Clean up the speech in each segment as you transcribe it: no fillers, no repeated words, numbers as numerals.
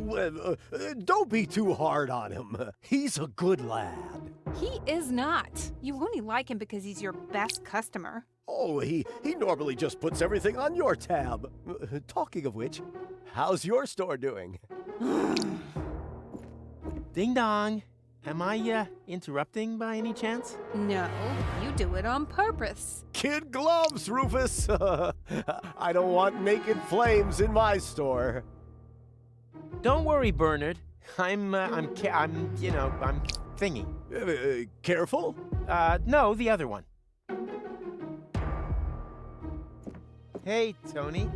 Don't be too hard on him. He's a good lad. He is not. You only like him because he's your best customer. Oh, he normally just puts everything on your tab. Talking of which, how's your store doing? Ding dong. Am I interrupting by any chance? No, you do it on purpose. Kid gloves, Rufus. I don't want naked flames in my store. Don't worry, Bernard. I'm thingy. Careful. No, the other one. Hey, Tony.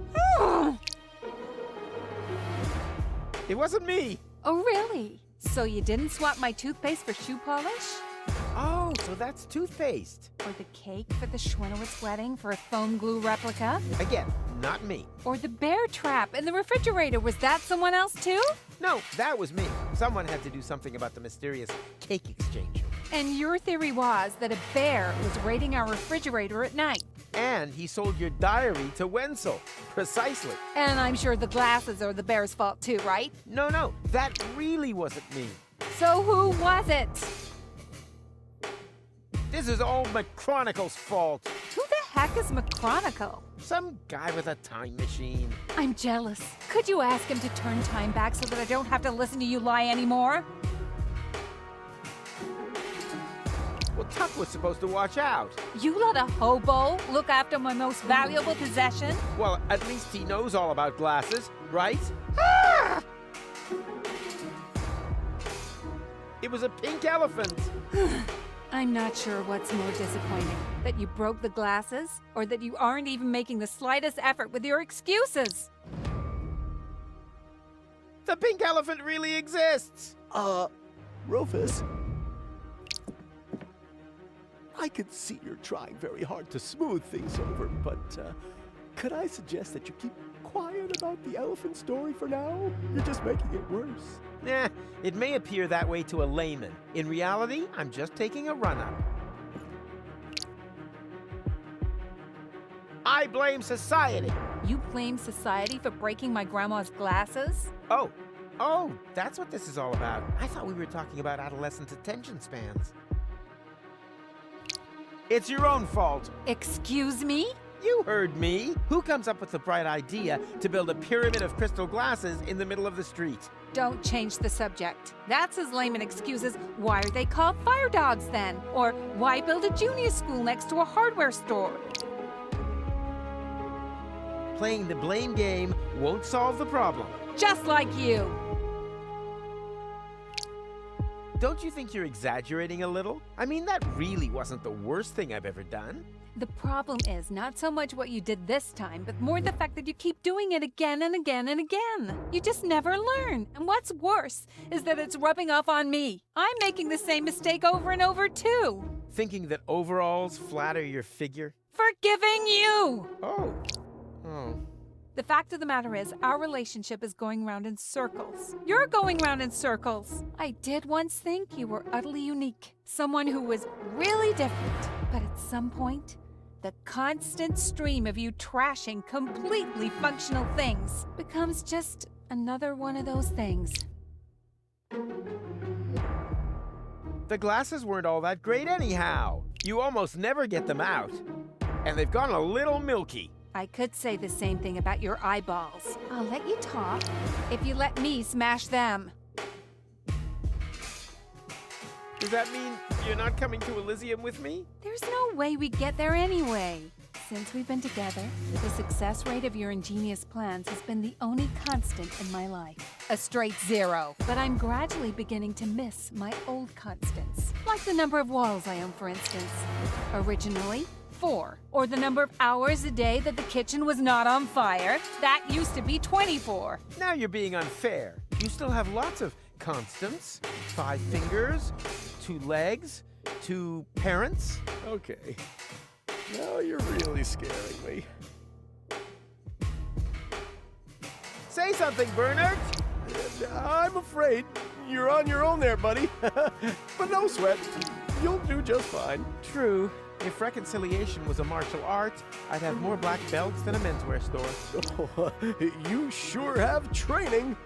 It wasn't me. Oh, really? So you didn't swap my toothpaste for shoe polish? Oh, so that's toothpaste. Or the cake for the Schwinowitz wedding for a foam glue replica? Again, not me. Or the bear trap in the refrigerator, was that someone else too? No, that was me. Someone had to do something about the mysterious cake exchange. And your theory was that a bear was raiding our refrigerator at night. And he sold your diary to Wenzel. Precisely. And I'm sure the glasses are the bear's fault too, right? No, that really wasn't me. So who was it? This is all McChronicle's fault. Who the heck is McChronicle? Some guy with a time machine. I'm jealous. Could you ask him to turn time back so that I don't have to listen to you lie anymore? Well, Tuck was supposed to watch out. You let a hobo look after my most valuable possession? Well, at least he knows all about glasses, right? It was a pink elephant. I'm not sure what's more disappointing, that you broke the glasses, or that you aren't even making the slightest effort with your excuses. The pink elephant really exists. Rufus. I can see you're trying very hard to smooth things over, but could I suggest that you keep quiet about the elephant story for now? You're just making it worse. Nah, it may appear that way to a layman. In reality, I'm just taking a run-up. I blame society. You blame society for breaking my grandma's glasses? Oh, that's what this is all about. I thought we were talking about adolescent attention spans. It's your own fault. Excuse me? You heard me. Who comes up with the bright idea to build a pyramid of crystal glasses in the middle of the street? Don't change the subject. That's as lame an excuse as, why are they called fire dogs then? Or why build a junior school next to a hardware store? Playing the blame game won't solve the problem. Just like you. Don't you think you're exaggerating a little? I mean, that really wasn't the worst thing I've ever done. The problem is not so much what you did this time, but more the fact that you keep doing it again and again and again. You just never learn. And what's worse is that it's rubbing off on me. I'm making the same mistake over and over too. Thinking that overalls flatter your figure? Forgiving you! Oh. The fact of the matter is, our relationship is going round in circles. You're going round in circles. I did once think you were utterly unique. Someone who was really different. But at some point, the constant stream of you trashing completely functional things becomes just another one of those things. The glasses weren't all that great anyhow. You almost never get them out. And they've gone a little milky. I could say the same thing about your eyeballs. I'll let you talk if you let me smash them. Does that mean you're not coming to Elysium with me? There's no way we'd get there anyway. Since we've been together, the success rate of your ingenious plans has been the only constant in my life. A straight 0. But I'm gradually beginning to miss my old constants. Like the number of walls I own, for instance. Originally, 4. Or the number of hours a day that the kitchen was not on fire. That used to be 24. Now you're being unfair. You still have lots of constants. 5 fingers, 2 legs, 2 parents. Okay. Now you're really scaring me. Say something, Bernard. I'm afraid you're on your own there, buddy. But no sweat. You'll do just fine. True. If reconciliation was a martial art, I'd have more black belts than a menswear store. Oh, you sure have training.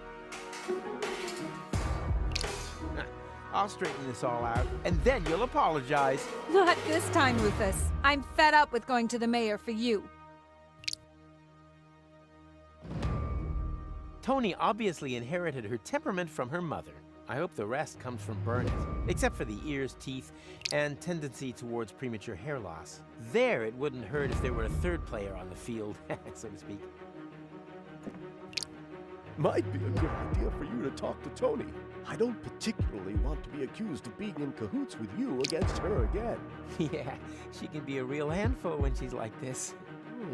I'll straighten this all out, and then you'll apologize. Not this time, Rufus. I'm fed up with going to the mayor for you. Tony obviously inherited her temperament from her mother. I hope the rest comes from Burnett, except for the ears, teeth, and tendency towards premature hair loss. There, it wouldn't hurt if there were a third player on the field, so to speak. Might be a good idea for you to talk to Tony. I don't particularly want to be accused of being in cahoots with you against her again. Yeah, she can be a real handful when she's like this.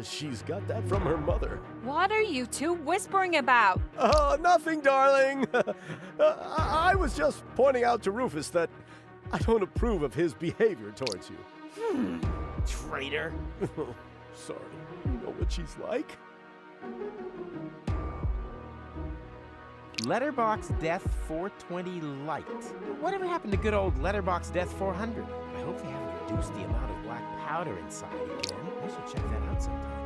She's got that from her mother. What are you two whispering about? Oh, nothing, darling. I was just pointing out to Rufus that I don't approve of his behavior towards you. Traitor. Sorry. You know what she's like. Letterbox Death 420 Light. Whatever happened to good old Letterbox Death 400? I hope they haven't reduced the amount of black powder inside again. I should check that out sometime.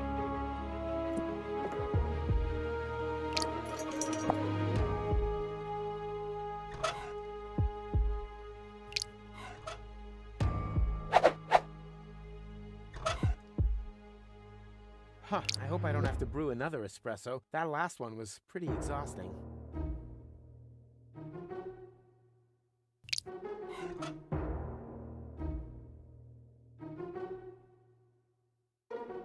Huh, I hope I don't have to brew another espresso. That last one was pretty exhausting.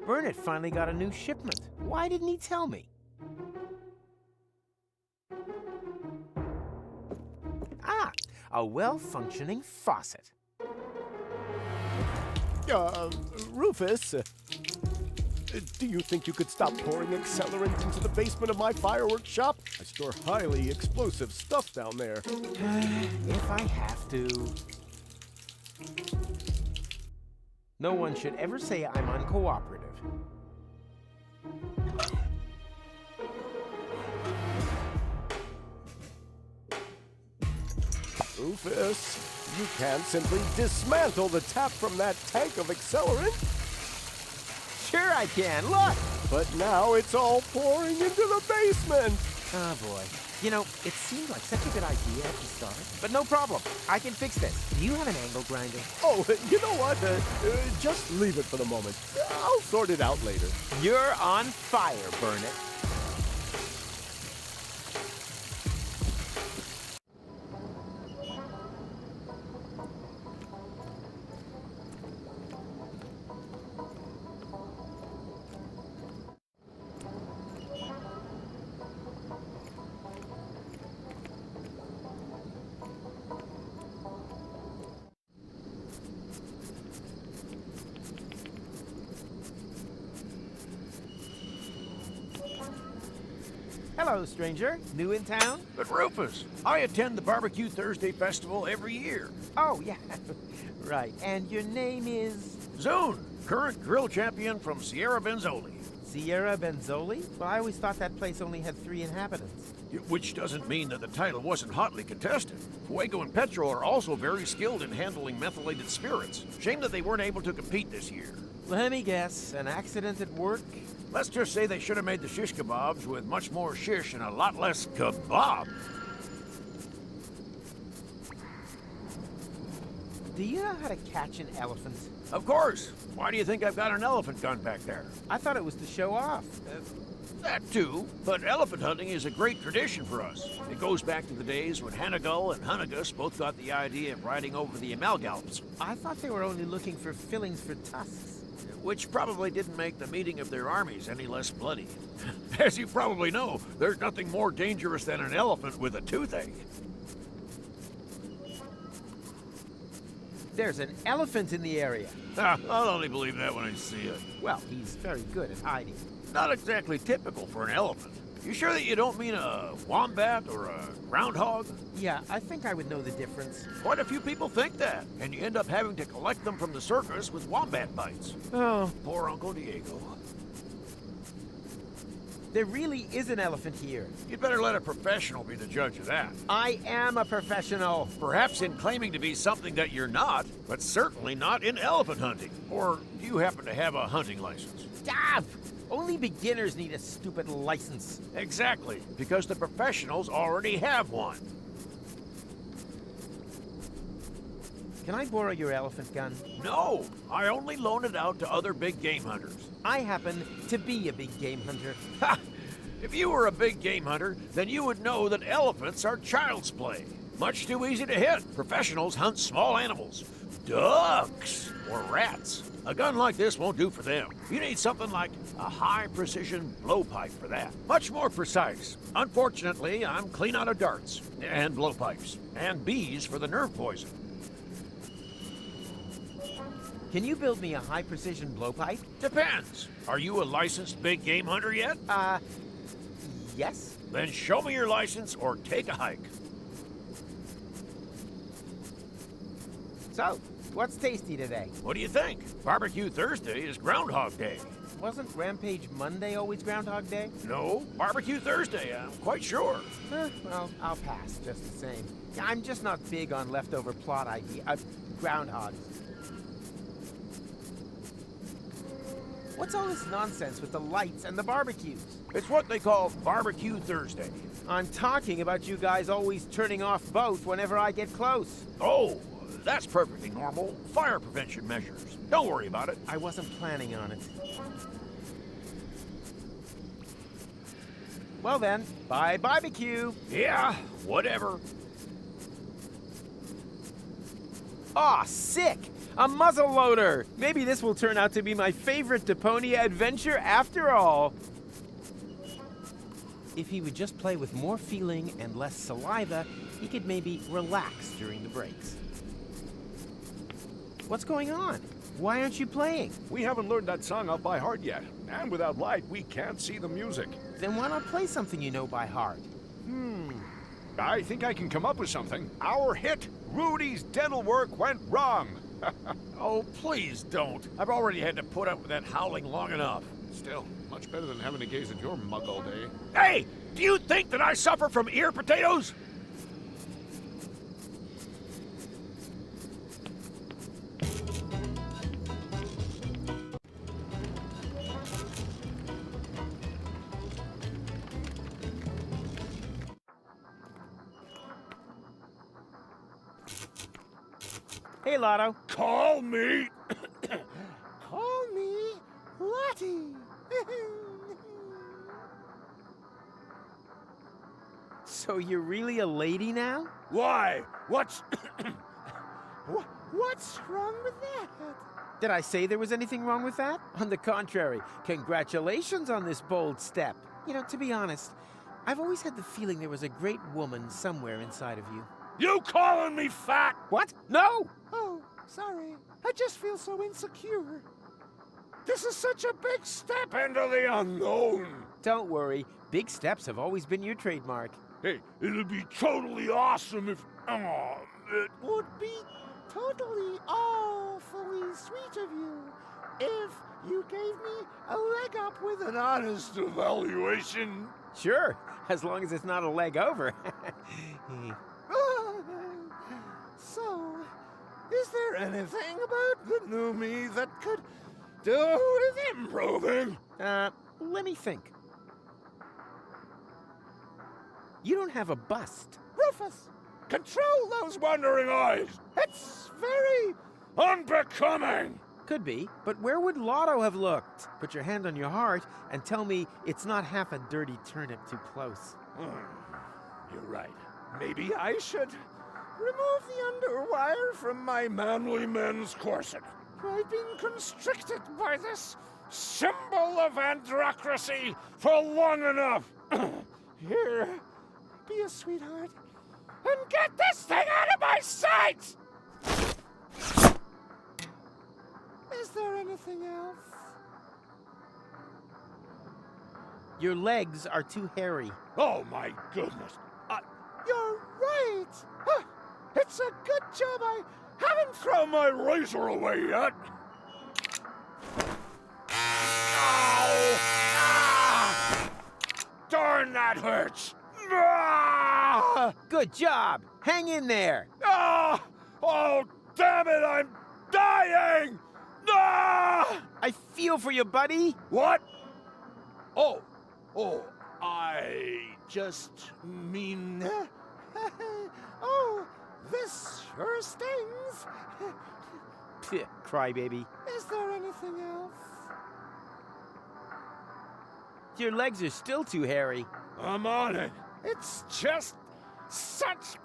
Burnett finally got a new shipment. Why didn't he tell me? Ah, a well-functioning faucet. Rufus, do you think you could stop pouring accelerant into the basement of my fireworks shop? I store highly explosive stuff down there. If I have to. No one should ever say I'm uncooperative. Rufus, you can't simply dismantle the tap from that tank of accelerant. Sure I can, look! But now it's all pouring into the basement. Oh boy. You know, it seemed like such a good idea at the start. But no problem. I can fix this. Do you have an angle grinder? Oh, you know what? Just leave it for the moment. I'll sort it out later. You're on fire, Burnett. Hello, stranger. New in town? But Rufus, I attend the Barbecue Thursday Festival every year. Oh, yeah. Right. And your name is? Zune, current grill champion from Sierra Benzoli. Sierra Benzoli? Well, I always thought that place only had 3 inhabitants. Which doesn't mean that the title wasn't hotly contested. Fuego and Petro are also very skilled in handling methylated spirits. Shame that they weren't able to compete this year. Let me guess. An accident at work? Let's just say they should have made the shish kebabs with much more shish and a lot less kebab. Do you know how to catch an elephant? Of course. Why do you think I've got an elephant gun back there? I thought it was to show off. That too, but elephant hunting is a great tradition for us. It goes back to the days when Hanagal and Hunagus both got the idea of riding over the Amalgalps. I thought they were only looking for fillings for tusks. Which probably didn't make the meeting of their armies any less bloody. As you probably know, there's nothing more dangerous than an elephant with a toothache. There's an elephant in the area. I'll only believe that when I see it. Well, he's very good at hiding. Not exactly typical for an elephant. You sure that you don't mean a wombat or a groundhog? Yeah, I think I would know the difference. Quite a few people think that, and you end up having to collect them from the circus with wombat bites. Oh. Poor Uncle Diego. There really is an elephant here. You'd better let a professional be the judge of that. I am a professional. Perhaps in claiming to be something that you're not, but certainly not in elephant hunting. Or do you happen to have a hunting license? Stop! Only beginners need a stupid license. Exactly, because the professionals already have one. Can I borrow your elephant gun? No, I only loan it out to other big game hunters. I happen to be a big game hunter. Ha! If you were a big game hunter, then you would know that elephants are child's play. Much too easy to hit. Professionals hunt small animals. Ducks or rats. A gun like this won't do for them. You need something like a high-precision blowpipe for that. Much more precise. Unfortunately, I'm clean out of darts and blowpipes and bees for the nerve poison. Can you build me a high-precision blowpipe? Depends. Are you a licensed big game hunter yet? Yes. Then show me your license or take a hike. So, what's tasty today? What do you think? Barbecue Thursday is Groundhog Day. Wasn't Rampage Monday always Groundhog Day? No, Barbecue Thursday, I'm quite sure. Well, I'll pass just the same. I'm just not big on leftover plot groundhogs. What's all this nonsense with the lights and the barbecues? It's what they call Barbecue Thursday. I'm talking about you guys always turning off both whenever I get close. Oh, that's perfectly normal. Fire prevention measures. Don't worry about it. I wasn't planning on it. Well then, bye barbecue. Yeah, whatever. Aw, sick! A muzzle loader! Maybe this will turn out to be my favorite Deponia adventure after all. If he would just play with more feeling and less saliva, he could maybe relax during the breaks. What's going on? Why aren't you playing? We haven't learned that song out by heart yet. And without light, we can't see the music. Then why not play something you know by heart? I think I can come up with something. Our hit, Rudy's dental work went wrong. Oh, please don't. I've already had to put up with that howling long enough. Still, much better than having to gaze at your mug all day. Hey, do you think that I suffer from ear potatoes? Hey, Lotto. Call me! Call me Lottie. So you're really a lady now? Why? What's... What's wrong with that? Did I say there was anything wrong with that? On the contrary, congratulations on this bold step. You know, to be honest, I've always had the feeling there was a great woman somewhere inside of you. You calling me fat? What? No! Oh, sorry. I just feel so insecure. This is such a big step. Into the unknown. Don't worry, big steps have always been your trademark. Hey, it'd be totally awesome if... It would be totally awfully sweet of you if you gave me a leg up with an honest evaluation. Sure, as long as it's not a leg over. So, is there anything about the new me that could do with improving? Let me think. You don't have a bust. Rufus, Control those wandering eyes. it's very... Unbecoming. Could be, but where would Lotto have looked? Put your hand on your heart and tell me it's not half a dirty turnip too close. You're right. Maybe I should remove the underwire from my manly men's corset. I've been constricted by this symbol of androcracy for long enough. Here, be a sweetheart. And get this thing out of my sight! Is there anything else? Your legs are too hairy. Oh my goodness. You're right. Huh, it's a good job I haven't Throw my razor away yet. Ow! Ah! that hurts! Ah! Good job! Hang in there! Ah! Oh, damn it, I'm dying! Ah! I feel for you, buddy! What? Oh, I just mean... oh, this sure stings. Crybaby. Is there anything else? Your legs are still too hairy. I'm on it. It's just such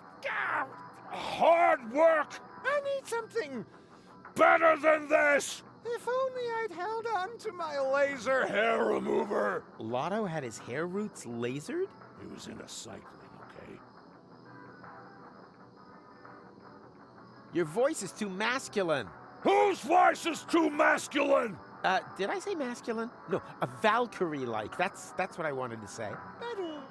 hard work. I need something better than this. If only I'd held on to my laser hair remover. Lotto had his hair roots lasered? He was into cycling, okay? Your voice is too masculine. Whose voice is too masculine? Did I say masculine? No, a Valkyrie-like. That's what I wanted to say. Better.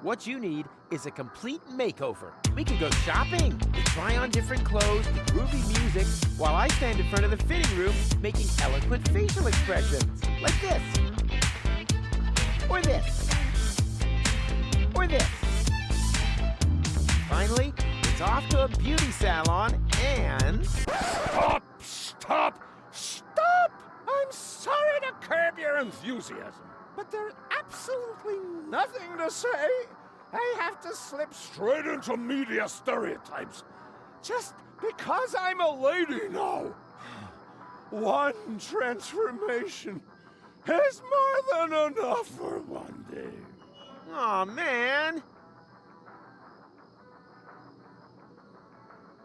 What you need is a complete makeover. We can go shopping, to try on different clothes, to groovy music, while I stand in front of the fitting room making eloquent facial expressions. Like this. Or this. Or this. Finally, it's off to a beauty salon and... Stop! I'm sorry to curb your enthusiasm, but there's absolutely nothing to say. I have to slip straight into media stereotypes just because I'm a lady now. One transformation is more than enough for one day. Aw, man.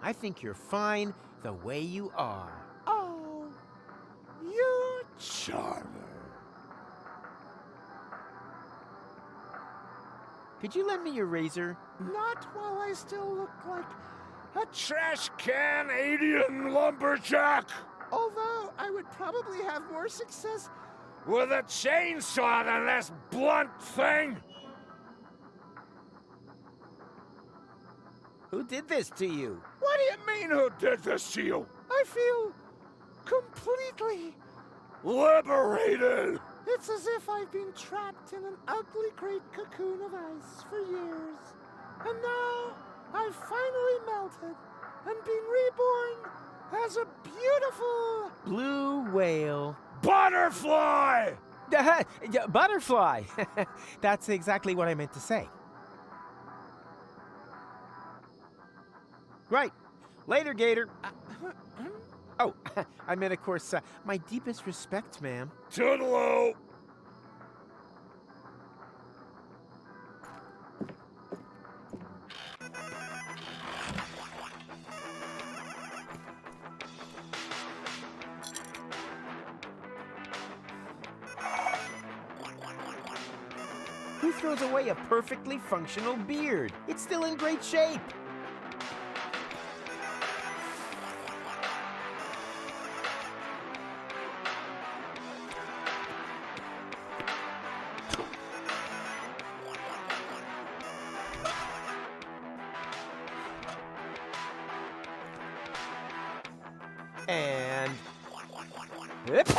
I think you're fine the way you are. Oh, you charmer. Could you lend me your razor? Not while I still look like a trash can alien lumberjack. Although I would probably have more success with a chainsaw than this blunt thing. Who did this to you? What do you mean, who did this to you? I feel completely liberated. It's as if I've been trapped in an ugly great cocoon of ice for years. And now I've finally melted and been reborn as a beautiful... Blue whale. butterfly! Butterfly! That's exactly what I meant to say. Right. Later, Gator. Oh, I meant, of course, my deepest respect, ma'am. Toodaloo! Who throws away a perfectly functional beard? It's still in great shape. And... Yep.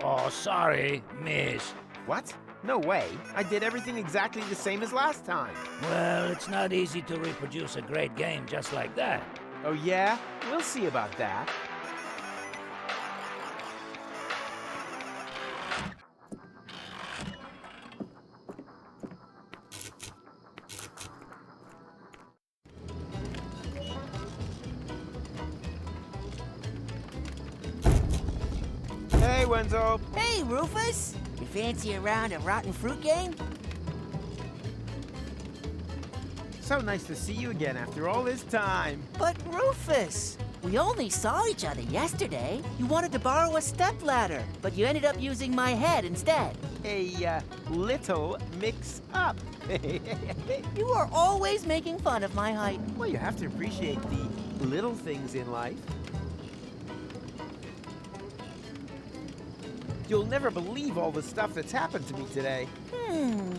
Oh, sorry, miss. What? No way. I did everything exactly the same as last time. Well, it's not easy to reproduce a great game just like that. Oh yeah? We'll see about that. Hey, Wenzel. Hey, Rufus! You fancy a round of rotten fruit game? So nice to see you again after all this time. But Rufus, we only saw each other yesterday. You wanted to borrow a stepladder, but you ended up using my head instead. A little mix-up. You are always making fun of my height. Well, you have to appreciate the little things in life. You'll never believe all the stuff that's happened to me today.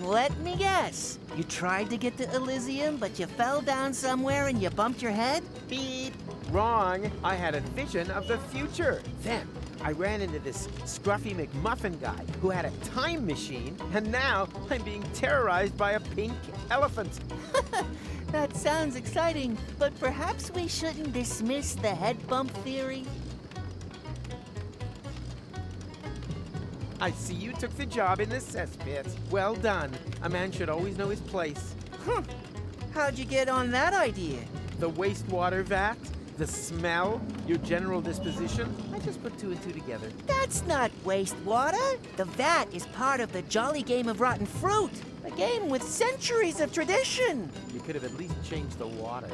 Let me guess. You tried to get to Elysium, but you fell down somewhere and you bumped your head? Beep. Wrong. I had a vision of the future. Then I ran into this scruffy McMuffin guy who had a time machine, and now I'm being terrorized by a pink elephant. That sounds exciting, but perhaps we shouldn't dismiss the head bump theory. I see you took the job in the cesspit. Well done. A man should always know his place. How'd you get on that idea? The wastewater vat, the smell, your general disposition. I just put two and two together. That's not wastewater. The vat is part of the jolly game of rotten fruit. A game with centuries of tradition. You could have at least changed the water.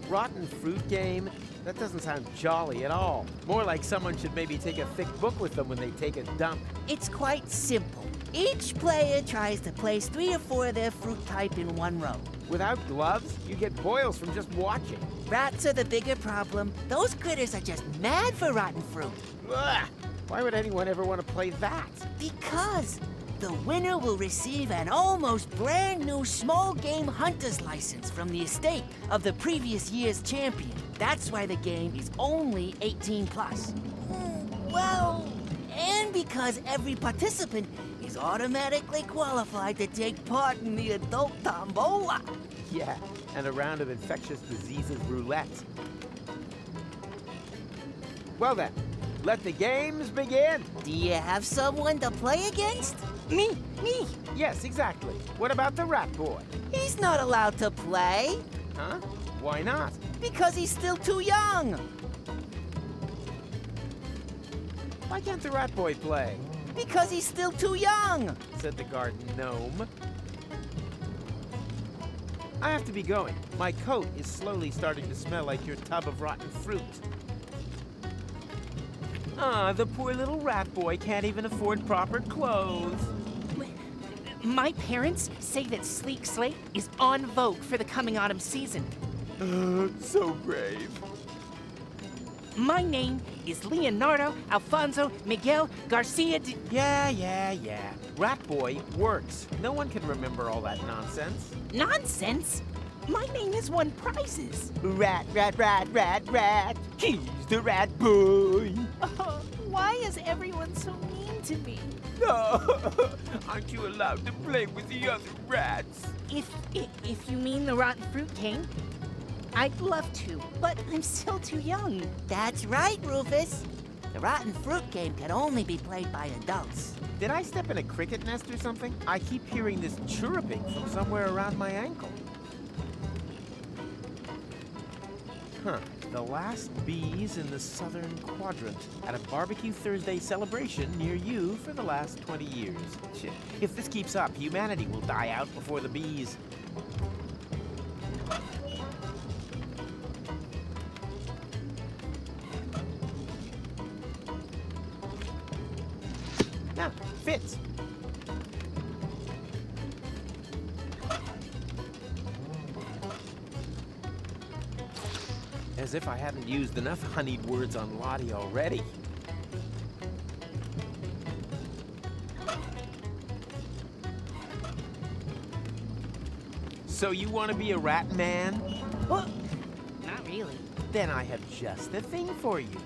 Rotten fruit game? That doesn't sound jolly at all. More like someone should maybe take a thick book with them when they take a dump. It's quite simple. Each player tries to place 3 or 4 of their fruit type in one row. Without gloves, you get boils from just watching. Rats are the bigger problem. Those critters are just mad for rotten fruit. Ugh! Why would anyone ever want to play that? Because the winner will receive an almost brand new small game hunter's license from the estate of the previous year's champion. That's why the game is only 18 plus. Well, and because every participant is automatically qualified to take part in the adult tombola. Yeah, and a round of infectious diseases roulette. Well then, let the games begin. Do you have someone to play against? Me. Yes, exactly. What about the rat boy? He's not allowed to play. Huh? Why not? Because he's still too young. Why can't the rat boy play? Because he's still too young. Said the garden gnome. I have to be going. My coat is slowly starting to smell like your tub of rotten fruit. Ah, the poor little rat boy can't even afford proper clothes. My parents say that Sleek Slate is en vogue for the coming autumn season. So brave. My name is Leonardo Alfonso Miguel Garcia de... Yeah. Rat boy works. No one can remember all that nonsense. Nonsense? My name has won prizes. Rat. He's the rat boy. Why is everyone so mean to me? No, aren't you allowed to play with the other rats? If you mean the rotten fruit game, I'd love to, but I'm still too young. That's right, Rufus. The rotten fruit game can only be played by adults. Did I step in a cricket nest or something? I keep hearing this chirruping from somewhere around my ankle. Huh. The last bees in the southern quadrant at a barbecue Thursday celebration near you for the last 20 years. Shit. If this keeps up, humanity will die out before the bees. Now, fits. As if I hadn't used enough honeyed words on Lottie already. So you want to be a rat man? Well, not really. Then I have just the thing for you.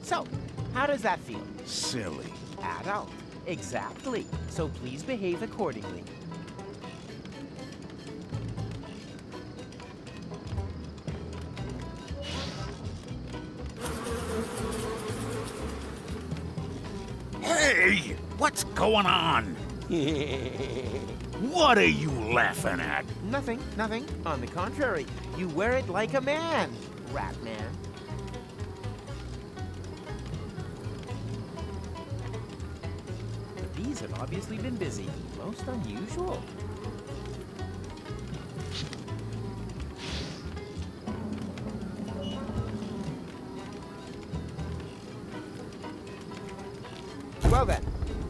So, how does that feel? Silly. Adult. Exactly. So please behave accordingly. Hey! What's going on? What are you laughing at? Nothing. On the contrary, you wear it like a man, rat man. The bees have obviously been busy. Most unusual. Well then,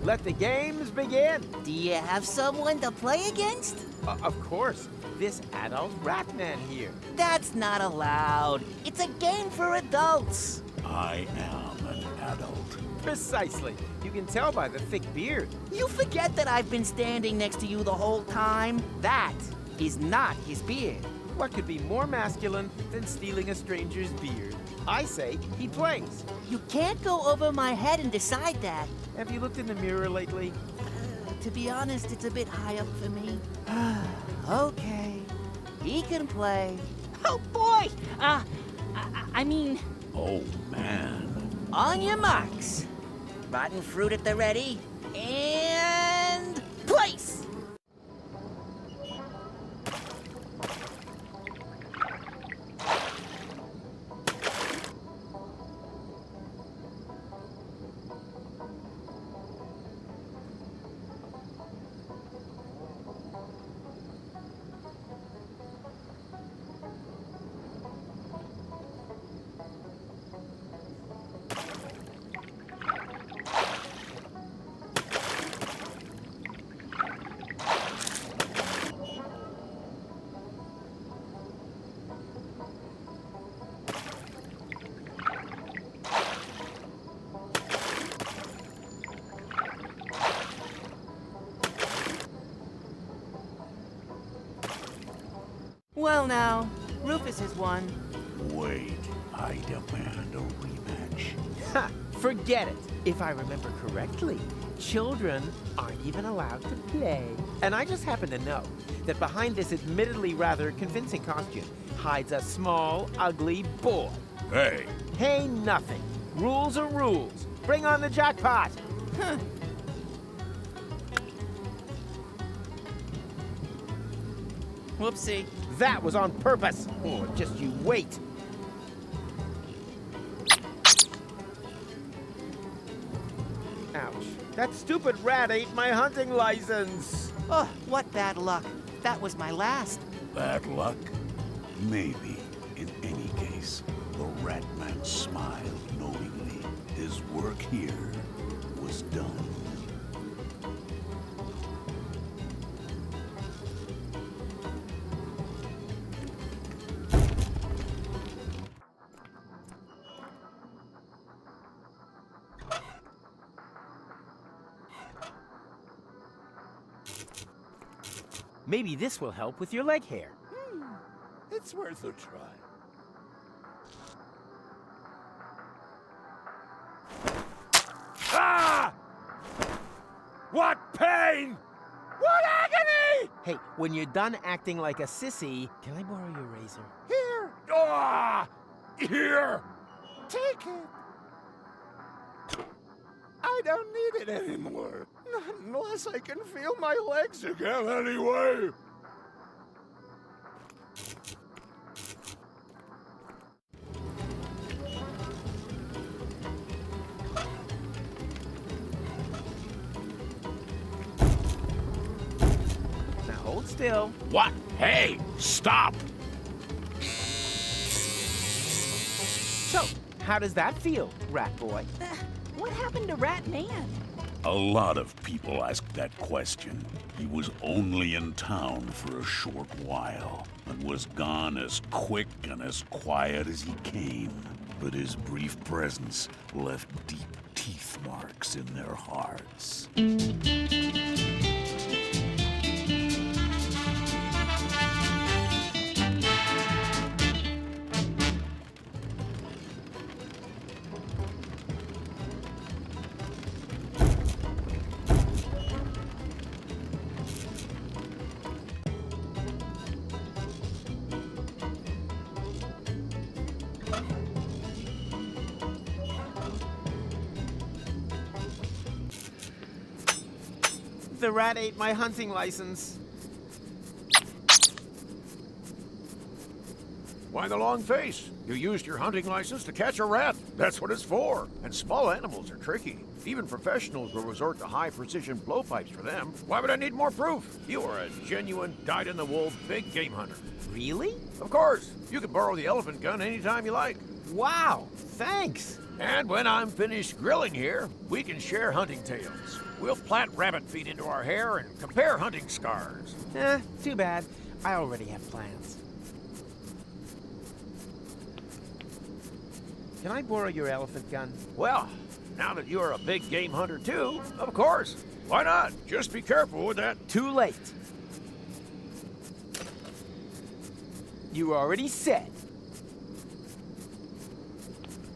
let the games begin. Do you have someone to play against? Of course, this adult rat man here. That's not allowed. It's a game for adults. I am an adult. Precisely. You can tell by the thick beard. You forget that I've been standing next to you the whole time? That is not his beard. What could be more masculine than stealing a stranger's beard? I say he plays. You can't go over my head and decide that. Have you looked in the mirror lately? To be honest, it's a bit high up for me. Okay, he can play. Oh boy! I mean, Oh, man. On your marks. Rotten fruit at the ready. And place! Well now, Rufus has won. Wait, I demand a rematch. Ha! Forget it. If I remember correctly, children aren't even allowed to play. And I just happen to know that behind this admittedly rather convincing costume hides a small, ugly boy. Hey, Hey, nothing. Rules are rules. Bring on the jackpot. Whoopsie. That was on purpose. Oh, just you wait. Ouch. That stupid rat ate my hunting license. Oh, what bad luck. That was my last. bad luck? Maybe. In any case, the rat man smiled knowingly. His work here was done. Maybe this will help with your leg hair. It's worth a try. Ah! What pain! What agony! Hey, when you're done acting like a sissy, can I borrow your razor? Here! Ah! Here! Take it! I don't need it anymore. Not unless I can feel my legs again anyway. Now hold still. What? Hey, stop! So, how does that feel, rat boy? what happened to Rat Man? A lot of people ask that question. He was only in town for a short while, and was gone as quick and as quiet as he came. But his brief presence left deep teeth marks in their hearts. The rat ate my hunting license. Why the long face? You used your hunting license to catch a rat. That's what it's for. And small animals are tricky. Even professionals will resort to high-precision blowpipes for them. Why would I need more proof? You are a genuine, dyed-in-the-wool big game hunter. Really? Of course. You can borrow the elephant gun anytime you like. Wow, thanks. And when I'm finished grilling here, we can share hunting tales. We'll plait rabbit feet into our hair and compare hunting scars. Too bad. I already have plans. Can I borrow your elephant gun? Well, now that you're a big game hunter too, of course. Why not? Just be careful with that. Too late. You already said.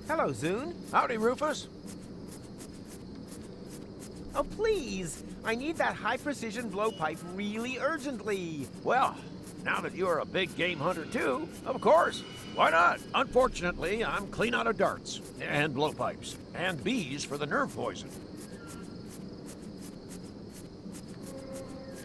Hello, Zune. Howdy, Rufus. Oh, please. I need that high-precision blowpipe really urgently. Well, now that you're a big game hunter too, of course. Why not? Unfortunately, I'm clean out of darts and blowpipes and bees for the nerve poison.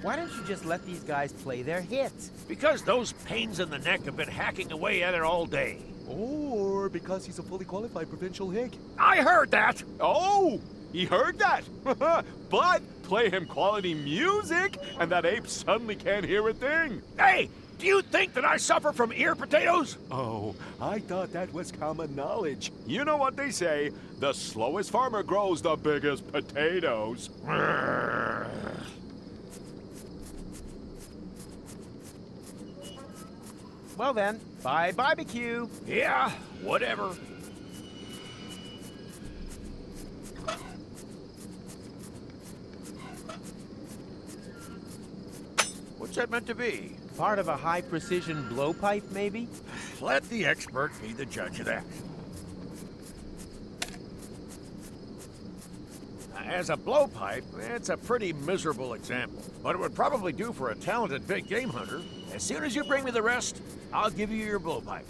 Why don't you just let these guys play their hits? Because those pains in the neck have been hacking away at it all day. Or because he's a fully qualified provincial hick. I heard that! Oh, he heard that. But play him quality music, and that ape suddenly can't hear a thing. Hey, do you think that I suffer from ear potatoes? Oh, I thought that was common knowledge. You know what they say, the slowest farmer grows the biggest potatoes. Well then, bye barbecue. Yeah, whatever. What's that meant to be? Part of a high-precision blowpipe, maybe? Let the expert be the judge of that. As a blowpipe, it's a pretty miserable example, but it would probably do for a talented big game hunter. As soon as you bring me the rest, I'll give you your blowpipe.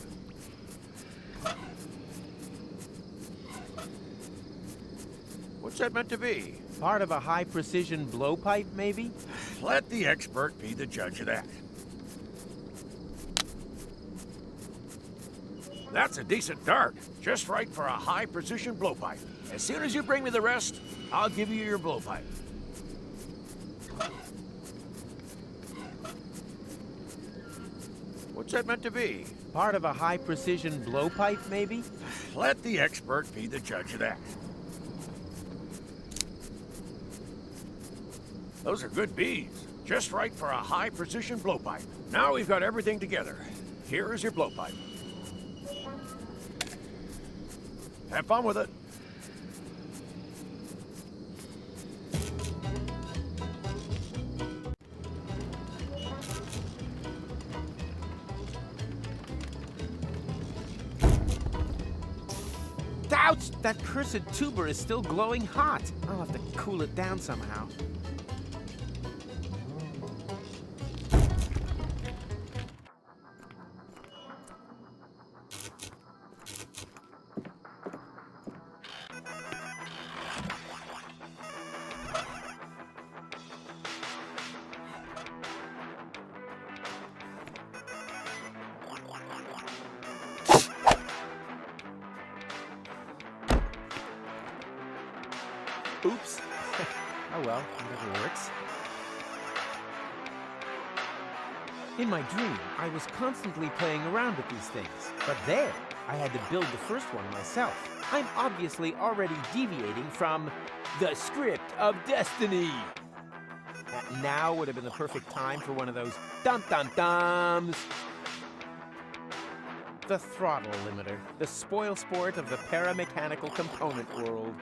What's that meant to be? Part of a high-precision blowpipe, maybe? Let the expert be the judge of that. That's a decent dart, just right for a high-precision blowpipe. As soon as you bring me the rest, I'll give you your blowpipe. What's that meant to be? Part of a high-precision blowpipe, maybe? Let the expert be the judge of that. Those are good bees, just right for a high-precision blowpipe. Now we've got everything together. Here is your blowpipe. Have fun with it. Ouch! That cursed tuber is still glowing hot. I'll have to cool it down somehow. Oops. Oh well, whatever works. In my dream, I was constantly playing around with these things. But there, I had to build the first one myself. I'm obviously already deviating from the script of destiny. Now would have been the perfect time for one of those dum-dum-dums. The throttle limiter, the spoil sport of the paramechanical component world.